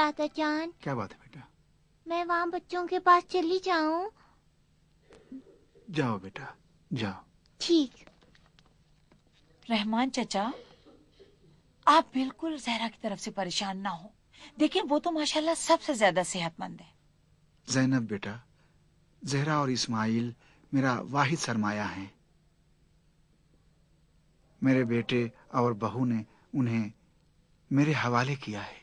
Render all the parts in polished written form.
दादा जान, क्या बात है बेटा? मैं वहाँ बच्चों के पास चली जाऊँ? जाओ बेटा, जाओ। ठीक। रहमान चचा, आप बिल्कुल जहरा की तरफ से परेशान ना हो। देखिए वो तो माशाल्लाह सबसे ज्यादा सेहतमंद है। जैनब बेटा, जहरा और इस्माइल मेरा वाहिद सरमाया है। मेरे बेटे और बहू ने उन्हें मेरे हवाले किया है।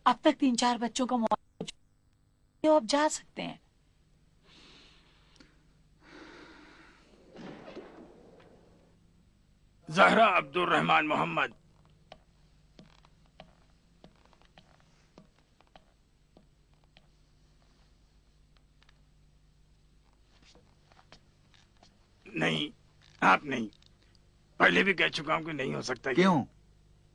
अब तक 3-4 बच्चों का मौत हो चुका है, अब जा सकते हैं। जहरा अब्दुल रहमान मोहम्मद। नहीं, आप नहीं। पहले भी कह चुका हूं कि नहीं हो सकता। क्यों?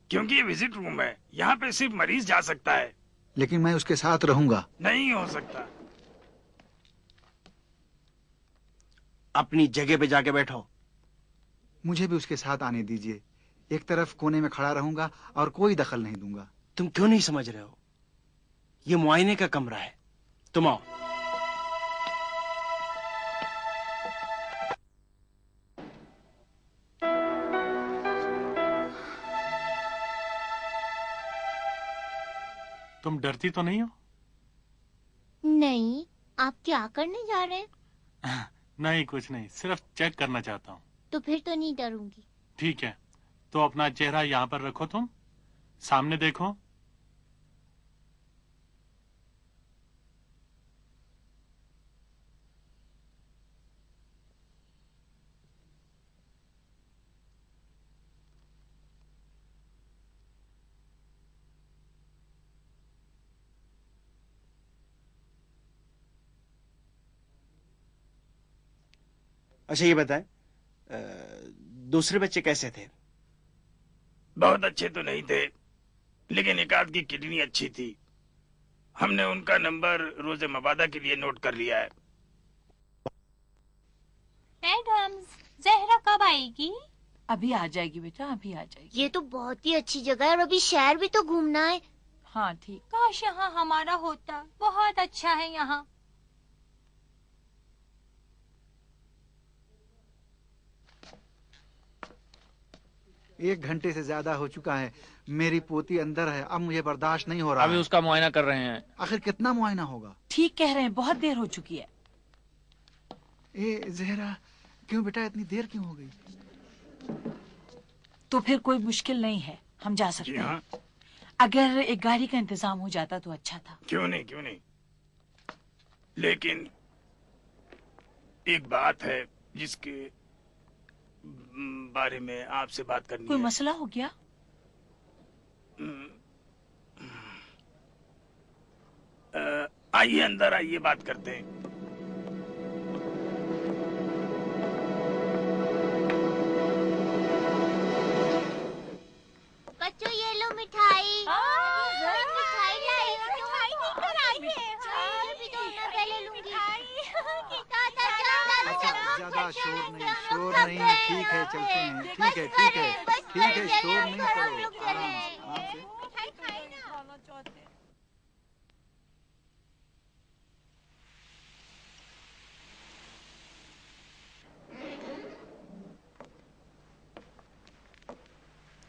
क्योंकि ये विजिट रूम है, यहाँ पे सिर्फ मरीज जा सकता है। लेकिन मैं उसके साथ रहूंगा। नहीं हो सकता। अपनी जगह पे जाके बैठो। मुझे भी उसके साथ आने दीजिए। एक तरफ कोने में खड़ा रहूंगा और कोई दखल नहीं दूंगा। तुम क्यों नहीं समझ रहे हो? ये मुआयने का कमरा है। तुम आओ। तुम डरती तो नहीं हो? नहीं, आप क्या करने जा रहे हैं? नहीं, कुछ नहीं, सिर्फ चेक करना चाहता हूँ। तो फिर तो नहीं डरूंगी। ठीक है, तो अपना चेहरा यहाँ पर रखो, तुम सामने देखो। अच्छा ये बताएं, दूसरे बच्चे कैसे थे? बहुत अच्छे तो नहीं थे, लेकिन एक आध की किडनी अच्छी थी। हमने उनका नंबर रोजे मबादा के लिए नोट कर लिया है। मैडम, जहरा कब आएगी? अभी आ जाएगी बेटा, अभी आ जाएगी। ये तो बहुत ही अच्छी जगह है और अभी शहर भी तो घूमना है। हाँ ठीक। काश यहाँ हमारा होता, बहुत अच्छा है यहाँ। 1 घंटे से ज्यादा हो चुका है। मेरी पोती अंदर है, अब मुझे बर्दाश्त नहीं हो रहा। अभी उसका मुआयना कर रहे हैं। आखिर कितना मुआयना होगा? ठीक कह रहे हैं, बहुत देर हो चुकी है। ए जहरा, क्यों बेटा इतनी देर क्यों हो गई? तो फिर कोई मुश्किल नहीं है, हम जा सकते जी हैं। हाँ, अगर एक गाड़ी का इंतजाम हो जाता तो अच्छा था। क्यों नहीं, क्यों नहीं। लेकिन एक बात है जिसके बारे में आपसे बात करनी कोई है। मसला हो गया? आइए अंदर आइए, बात करते हैं। बच्चों ये लो मिठाई। मिठाई लाई। मिठाई लेकर आई है। अभी तो मैं पहले लूंगी। दादा जान, ज्यादा शोर नहीं, ठीक है चलते हैं। ठीक है ठीक है ठीक है, शोर नहीं करो, आराम से।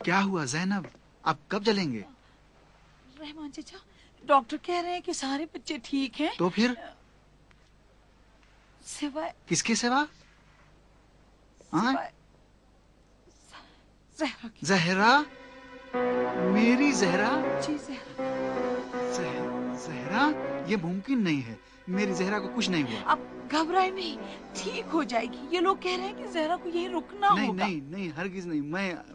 क्या हुआ जैनब, आप कब चलेंगे? रहमान चाचा, डॉक्टर कह रहे हैं कि सारे बच्चे ठीक हैं, तो फिर सिवाय किसके सिवा? हाँ? जहरा की। जहरा, मेरी जहरा? जी जहरा। जहरा, ये मुमकिन नहीं है। मेरी जहरा को कुछ नहीं हुआ। अब घबराए नहीं, ठीक हो जाएगी। ये लोग कह रहे हैं कि जहरा को यही रुकना नहीं होगा। नहीं नहीं, हरगिज नहीं।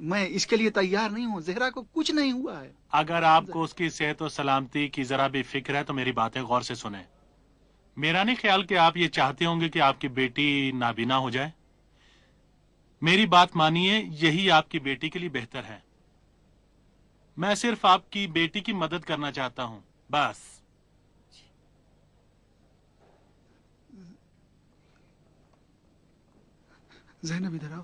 मैं इसके लिए तैयार नहीं हूँ। जहरा को कुछ नहीं हुआ है। अगर आपको उसकी सेहत और सलामती की जरा भी फिक्र है तो मेरी बातें गौर से सुने। मेरा नहीं ख्याल कि आप ये चाहते होंगे कि आपकी बेटी नाबीना हो जाए। मेरी बात मानिए, यही आपकी बेटी के लिए बेहतर है। मैं सिर्फ आपकी बेटी की मदद करना चाहता हूँ, बस। ज़ैनब इधर आओ।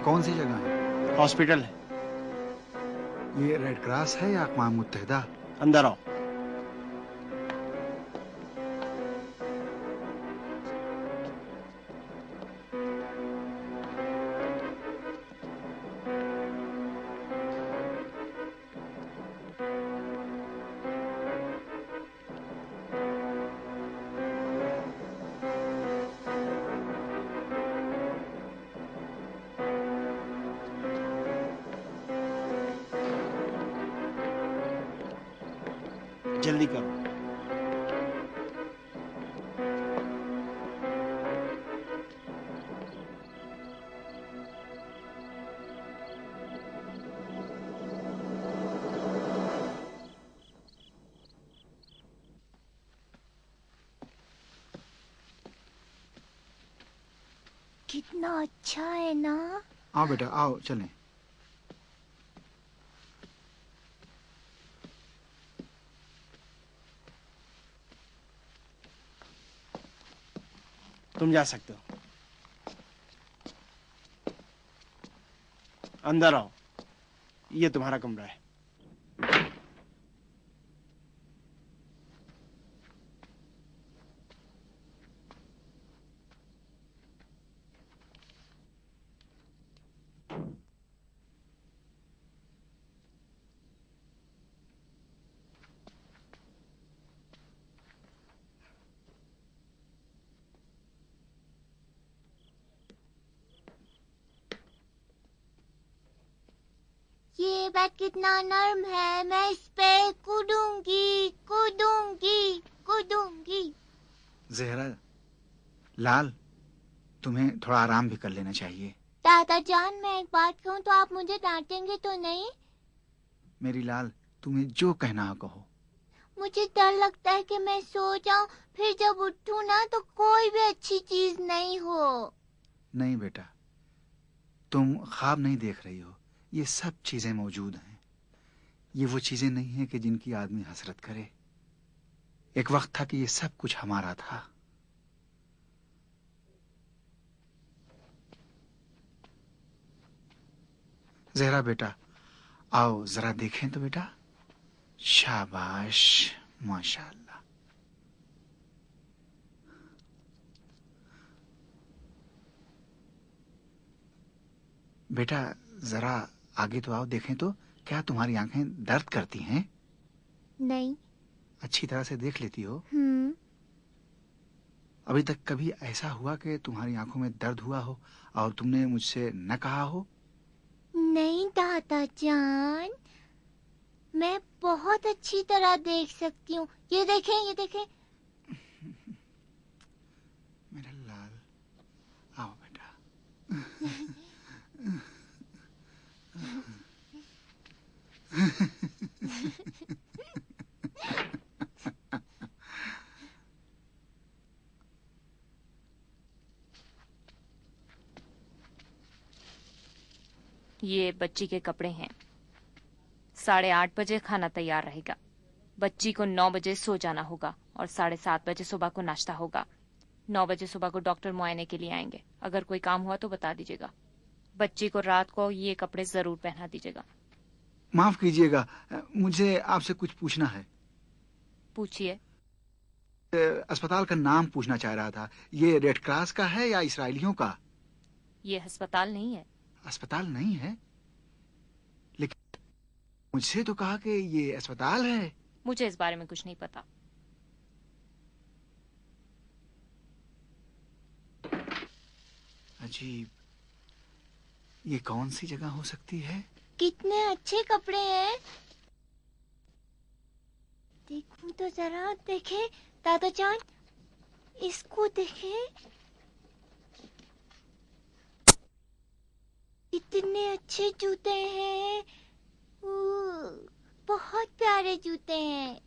ये कौन सी जगह है? हॉस्पिटल है, ये रेड क्रॉस है या अक़वाम मुत्तहिदा? अंदर आओ। जल्दी करो। कितना अच्छा है ना। आओ बेटा आओ चलें। तुम जा सकते हो, अंदर आओ, ये तुम्हारा कमरा है। ये बेड कितना नरम है, मैं इस पे कूदूंगी कूदूंगी कूदूंगी। जहरा, लाल, तुम्हें थोड़ा आराम भी कर लेना चाहिए। दादा जान, मैं एक बात कहूँ तो आप मुझे डांटेंगे तो नहीं? मेरी लाल, तुम्हें जो कहना हो कहो। मुझे डर लगता है कि मैं सो जाऊं, फिर जब उठूं ना तो कोई भी अच्छी चीज नहीं हो। नहीं बेटा, तुम ख्वाब नहीं देख रही हो, ये सब चीजें मौजूद हैं। ये वो चीजें नहीं हैं कि जिनकी आदमी हसरत करे। एक वक्त था कि ये सब कुछ हमारा था। जहरा बेटा, आओ जरा देखें तो बेटा। शाबाश, माशाअल्लाह। बेटा जरा आगे तो आओ, देखें तो क्या तुम्हारी आंखें दर्द करती हैं? नहीं। अच्छी तरह से देख लेती हो? अभी तक कभी ऐसा हुआ कि तुम्हारी आंखों में दर्द हुआ हो और तुमने मुझसे न कहा हो? नहीं दादा जान, मैं बहुत अच्छी तरह देख सकती हूँ। ये देखें, ये देखें। मेरा लाल, आओ बेटा। ये बच्ची के कपड़े हैं। 8:30 बजे खाना तैयार रहेगा। बच्ची को 9 बजे सो जाना होगा और 7:30 बजे सुबह को नाश्ता होगा। 9 बजे सुबह को डॉक्टर मुआयने के लिए आएंगे। अगर कोई काम हुआ तो बता दीजिएगा। बच्ची को रात को ये कपड़े जरूर पहना दीजिएगा। माफ कीजिएगा, मुझे आपसे कुछ पूछना है। पूछिए। अस्पताल का नाम पूछना चाह रहा था। ये रेड क्रॉस का है या इसराइलियों का? ये अस्पताल नहीं है। अस्पताल नहीं है? लेकिन मुझसे तो कहा कि ये अस्पताल है। मुझे इस बारे में कुछ नहीं पता। अजीब, ये कौन सी जगह हो सकती है? कितने अच्छे कपड़े हैं। देखूं तो जरा, देखें दादा जान, इसको देखें। कितने अच्छे जूते हैं। बहुत प्यारे जूते हैं।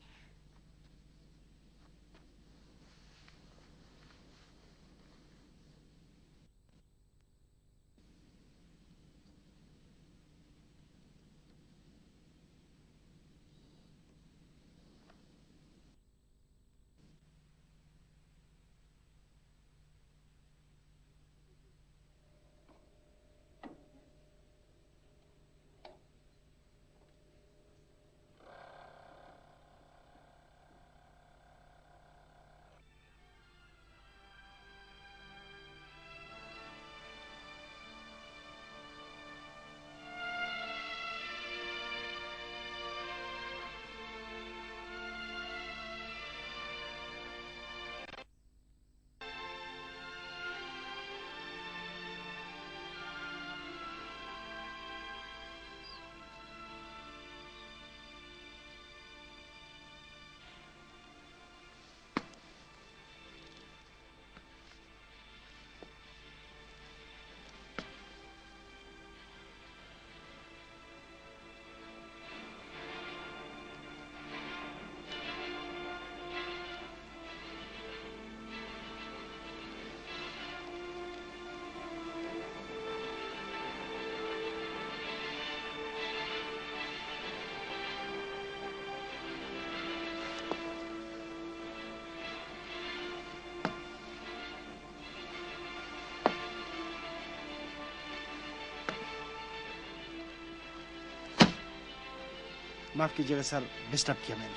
माफ कीजिएगा सर, डिस्टर्ब किया मैंने।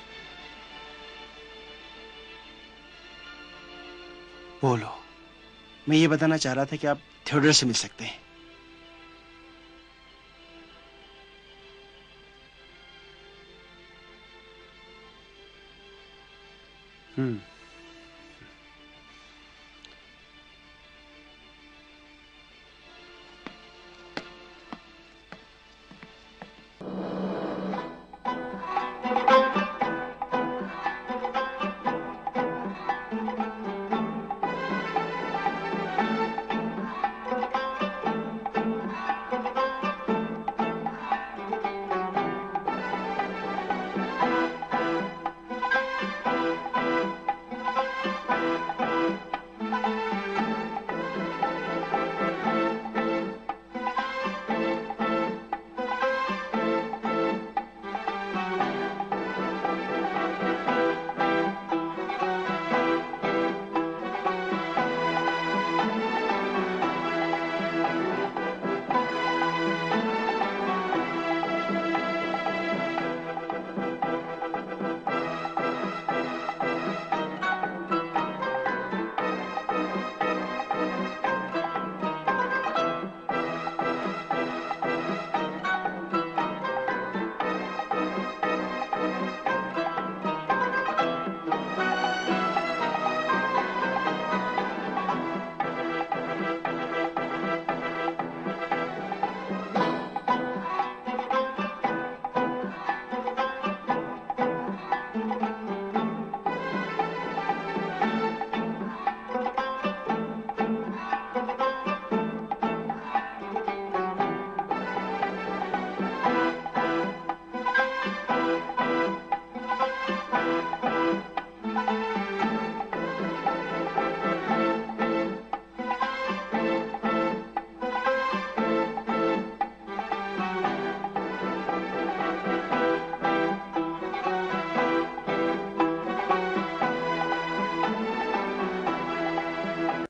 बोलो। मैं ये बताना चाह रहा था कि आप थियोडोर से मिल सकते हैं। हम्म।